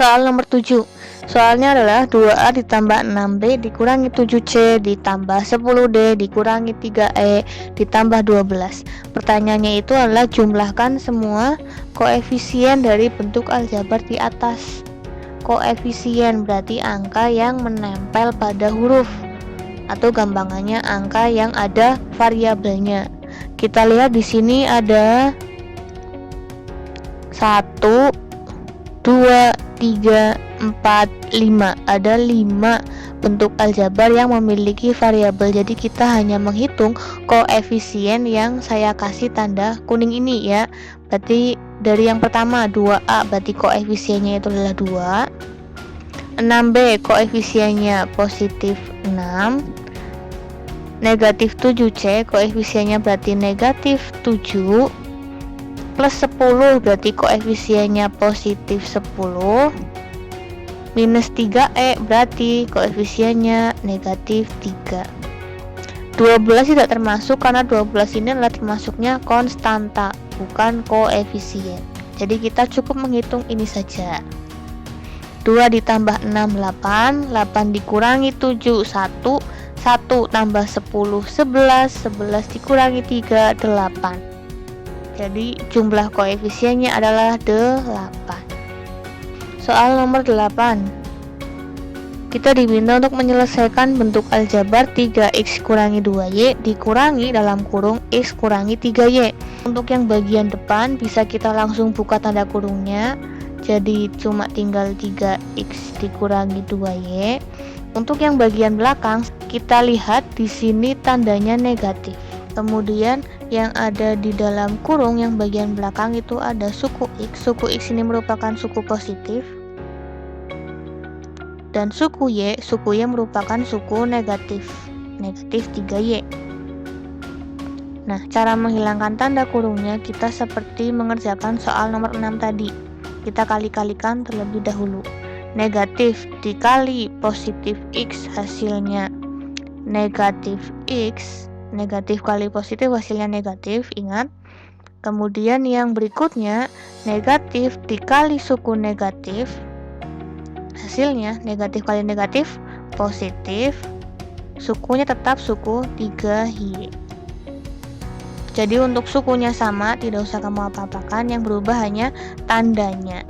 Soal nomor 7. Soalnya adalah 2A ditambah 6B dikurangi 7C ditambah 10D dikurangi 3E ditambah 12. Pertanyaannya itu adalah jumlahkan semua koefisien dari bentuk aljabar di atas. Koefisien berarti angka yang menempel pada huruf, atau gampangannya angka yang ada variabelnya. Kita lihat di sini ada 1, 2, 3, 4, 5. Ada 5 bentuk aljabar yang memiliki variabel. Jadi kita hanya menghitung koefisien yang saya kasih tanda kuning ini ya. Berarti dari yang pertama 2A berarti koefisiennya itu adalah 2. 6B koefisiennya positif 6. Negatif 7C koefisiennya berarti negatif 7. Plus 10 berarti koefisiennya positif 10. Minus 3E berarti koefisiennya negatif 3. 12 tidak termasuk karena 12 ini adalah termasuknya konstanta, bukan koefisien. Jadi kita cukup menghitung ini saja. 2 ditambah 6 8, 8 dikurangi 7 1, 1 tambah 10 11, 11 dikurangi 3 8. Jadi jumlah koefisiennya adalah 8. Soal nomor 8. Kita diminta untuk menyelesaikan bentuk aljabar 3x kurangi 2y dikurangi dalam kurung x kurangi 3y. Untuk yang bagian depan bisa kita langsung buka tanda kurungnya. Jadi cuma tinggal 3x dikurangi 2y. Untuk yang bagian belakang kita lihat di sini tandanya negatif. Kemudian yang ada di dalam kurung yang bagian belakang itu ada suku x. Suku x ini merupakan suku positif. Dan suku y merupakan suku negatif. Negatif 3y. Nah, cara menghilangkan tanda kurungnya kita seperti mengerjakan soal nomor 6 tadi. Kita kali-kalikan terlebih dahulu. Negatif dikali positif x hasilnya negatif x. Negatif kali positif hasilnya negatif, ingat. Kemudian yang berikutnya negatif dikali suku negatif, hasilnya negatif kali negatif positif. Sukunya tetap suku 3y. Jadi untuk sukunya sama, tidak usah kamu apa-apakan, yang berubah hanya tandanya.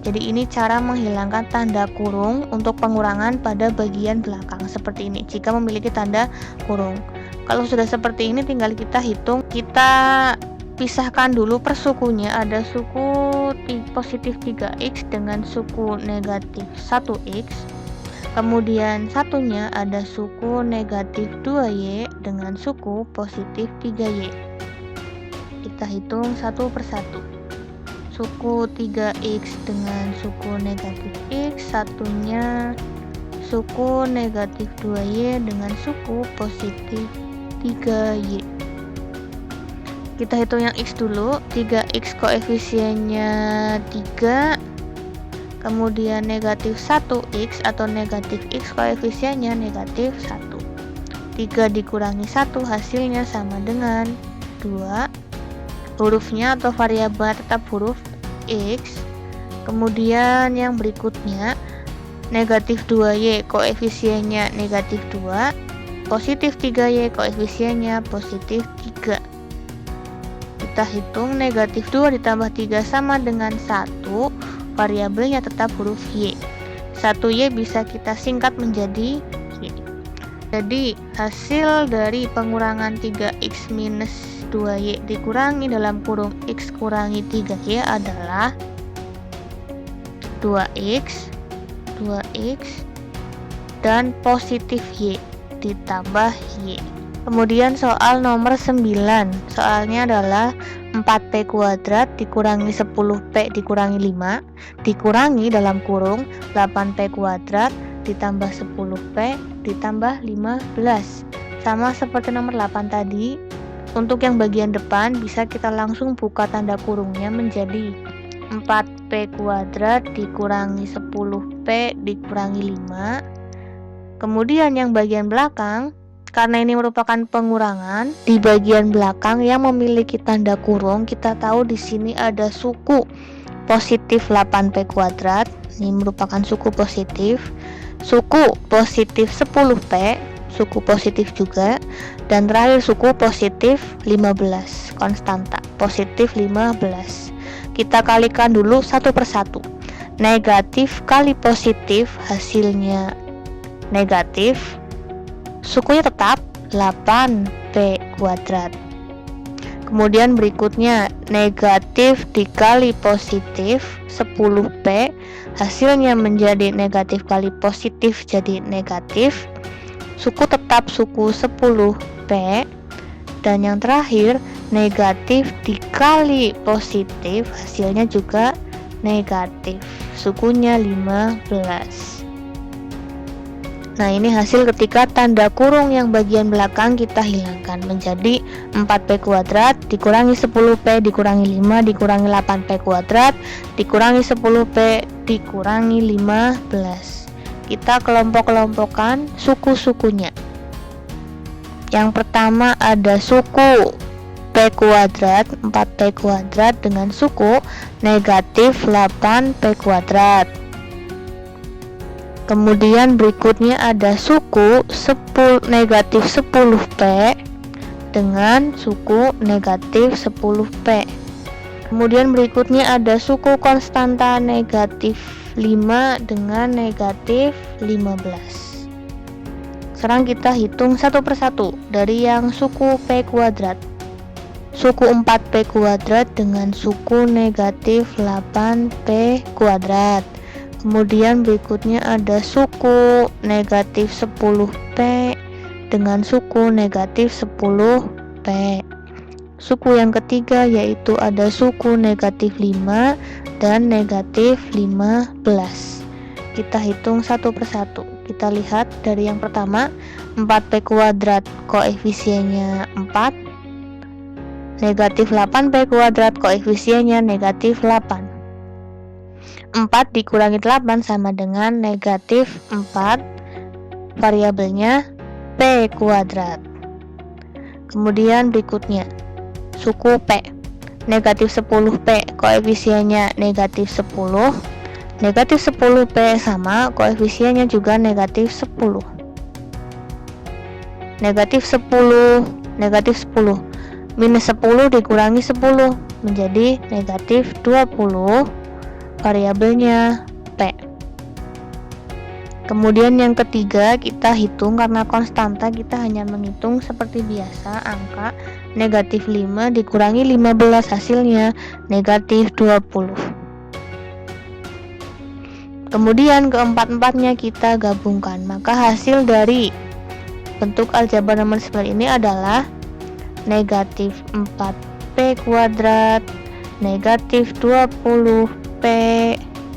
Jadi ini cara menghilangkan tanda kurung untuk pengurangan pada bagian belakang seperti ini jika memiliki tanda kurung. Kalau sudah seperti ini tinggal kita hitung. Kita pisahkan dulu per sukunya. Ada suku positif 3x dengan suku negatif 1x. Kemudian satunya ada suku negatif 2y dengan suku positif 3y. Kita hitung satu persatu. Suku 3x dengan suku negatif x, satunya suku negatif 2y dengan suku positif 3y. Kita hitung yang x dulu. 3x koefisiennya 3. Kemudian negatif 1x atau negatif x koefisiennya negatif 1. 3 dikurangi 1 hasilnya sama dengan 2. Hurufnya atau variabel tetap huruf x. Kemudian yang berikutnya negatif 2y koefisiennya negatif 2. Positif 3y koefisiennya positif 3. Kita hitung negatif 2 ditambah 3 sama dengan 1. Variabelnya tetap huruf y. 1y bisa kita singkat menjadi y. Jadi hasil dari pengurangan 3x minus 2y dikurangi dalam kurung x kurangi 3y adalah 2x dan positif y ditambah y. Kemudian soal nomor 9. Soalnya adalah 4p kuadrat dikurangi 10p dikurangi 5 dikurangi dalam kurung 8p kuadrat ditambah 10p ditambah 15. Sama seperti nomor 8 tadi. Untuk yang bagian depan bisa kita langsung buka tanda kurungnya menjadi 4p kuadrat dikurangi 10p dikurangi 5. Kemudian yang bagian belakang, karena ini merupakan pengurangan, di bagian belakang yang memiliki tanda kurung kita tahu di sini ada suku positif 8P kuadrat, ini merupakan suku positif. Suku positif 10P, suku positif juga. Dan terakhir suku positif 15, konstanta, positif 15. Kita kalikan dulu satu persatu. Negatif kali positif hasilnya negatif. Sukunya tetap 8P kuadrat. Kemudian berikutnya negatif dikali positif 10P, hasilnya menjadi negatif kali positif jadi negatif. Suku tetap suku 10P. Dan yang terakhir negatif dikali positif, hasilnya juga negatif, sukunya 15. Nah, ini hasil ketika tanda kurung yang bagian belakang kita hilangkan, menjadi 4P kuadrat dikurangi 10P dikurangi 5 dikurangi 8P kuadrat dikurangi 10P dikurangi 15. Kita kelompok-kelompokkan suku-sukunya. Yang pertama ada suku P kuadrat, 4P kuadrat dengan suku negatif 8P kuadrat. Kemudian berikutnya ada suku negatif 10P dengan suku negatif 10P. Kemudian berikutnya ada suku konstanta negatif 5 dengan negatif 15. Sekarang kita hitung satu persatu dari yang suku P kuadrat. Suku 4P kuadrat dengan suku negatif 8P kuadrat. Kemudian berikutnya ada suku negatif 10P dengan suku negatif 10P. Suku yang ketiga yaitu ada suku negatif 5 dan negatif 15. Kita hitung satu persatu. Kita lihat dari yang pertama, 4P kuadrat koefisiennya 4, negatif 8P kuadrat koefisiennya negatif 8. 4 dikurangi 8 sama dengan negatif 4, variabelnya P kuadrat. Kemudian berikutnya suku P, negatif 10P koefisiennya negatif 10, negatif 10P sama koefisiennya juga negatif 10. Negatif 10, negatif 10, minus 10 dikurangi 10 menjadi negatif 20, variabelnya P. Kemudian yang ketiga kita hitung, karena konstanta kita hanya menghitung seperti biasa angka. Negatif 5 dikurangi 15 hasilnya negatif 20. Kemudian keempat-empatnya kita gabungkan, maka hasil dari bentuk aljabar nomor seperti ini adalah negatif 4P kuadrat, negatif 20P,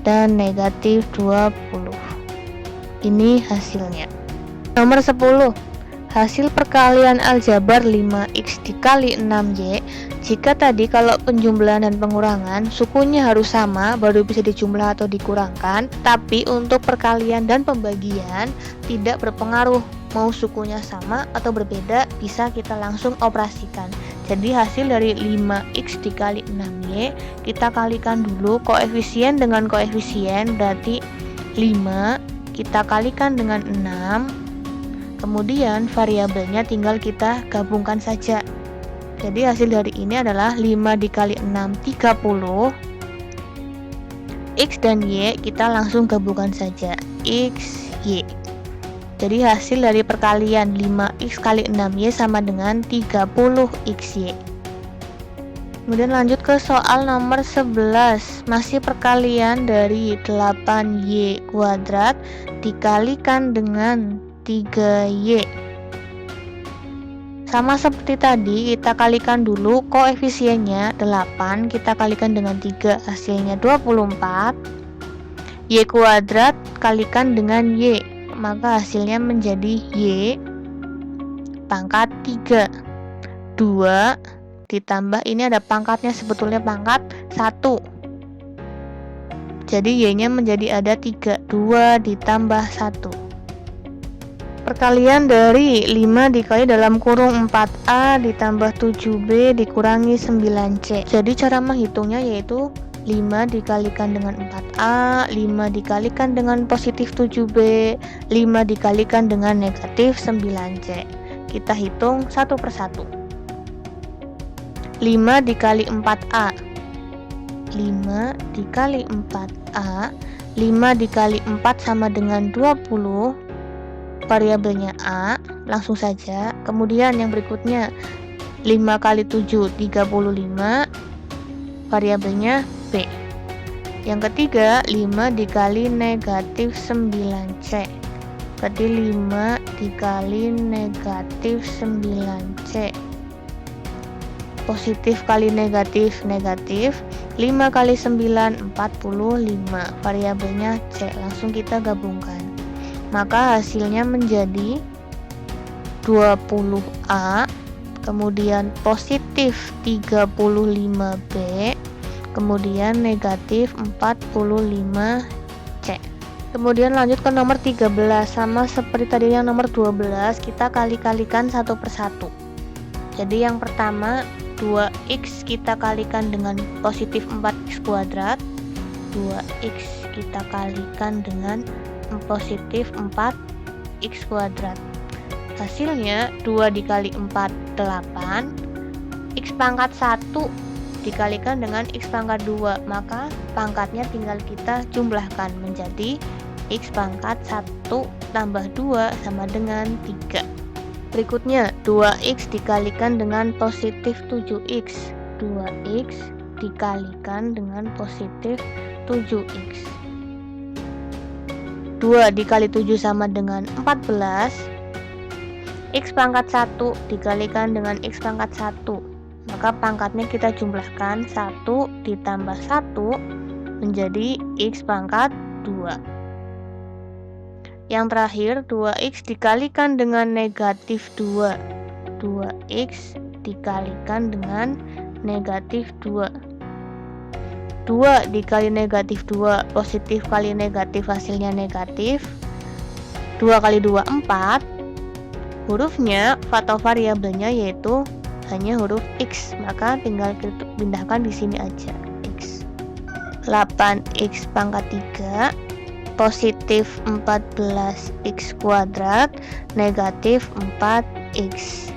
dan negatif 20. Ini hasilnya. Nomor 10, hasil perkalian aljabar 5x dikali 6y. Jika tadi kalau penjumlahan dan pengurangan sukunya harus sama baru bisa dijumlah atau dikurangkan, tapi untuk perkalian dan pembagian tidak berpengaruh mau sukunya sama atau berbeda, bisa kita langsung operasikan. Jadi hasil dari 5x dikali 6y kita kalikan dulu koefisien dengan koefisien, berarti 5 kita kalikan dengan 6, kemudian variabelnya tinggal kita gabungkan saja. Jadi hasil dari ini adalah 5 dikali 6 30, x dan y kita langsung gabungkan saja, x, y. Jadi hasil dari perkalian 5x kali 6y sama dengan 30xy. Kemudian lanjut ke soal nomor 11, masih perkalian dari 8y kuadrat dikalikan dengan 3y. Sama seperti tadi, kita kalikan dulu koefisiennya 8, kita kalikan dengan 3, hasilnya 24. Y kuadrat kalikan dengan y, maka hasilnya menjadi y pangkat 3. 2 ditambah, ini ada pangkatnya, sebetulnya pangkat 1. Jadi y-nya menjadi ada 3, 2 ditambah 1. Perkalian dari 5 dikali dalam kurung 4a ditambah 7b dikurangi 9c. Jadi cara menghitungnya yaitu 5 dikalikan dengan 4A, 5 dikalikan dengan positif 7B, 5 dikalikan dengan negatif 9C. Kita hitung satu persatu. 5 dikali 4A, 5 dikali 4A, 5 dikali 4 sama dengan 20, variabelnya A, langsung saja. Kemudian yang berikutnya 5 kali 7, 35, variabelnya B. Yang ketiga 5 dikali negatif 9C, berarti 5 dikali negatif 9C. Positif kali negatif, negatif. 5 kali 9, 45, variabelnya C. Langsung kita gabungkan. Maka hasilnya menjadi 20A, kemudian positif 35B, kemudian negatif 45C. Kemudian lanjut ke nomor 13, sama seperti tadi yang nomor 12, kita kali-kalikan satu persatu. Jadi yang pertama 2x kita kalikan dengan positif 4x kuadrat, 2x kita kalikan dengan positif 4x kuadrat. Hasilnya 2 dikali 4, 8. X pangkat 1 dikalikan dengan X pangkat 2, maka pangkatnya tinggal kita jumlahkan menjadi X pangkat 1 tambah 2 sama dengan 3. Berikutnya 2x dikalikan dengan positif 7x, 2x dikalikan dengan positif 7x. 2 dikali 7 sama dengan 14. X pangkat 1 dikalikan dengan X pangkat 1, maka pangkatnya kita jumlahkan 1 ditambah 1 menjadi X pangkat 2. Yang terakhir 2x dikalikan dengan negatif 2, 2x dikalikan dengan negatif 2. 2 dikali negatif 2, positif kali negatif hasilnya negatif. 2 kali 2, 4. Hurufnya atau variabelnya yaitu hanya huruf X, maka tinggal kita pindahkan di sini aja X. 8x pangkat 3, positif 14x kuadrat, negatif 4x.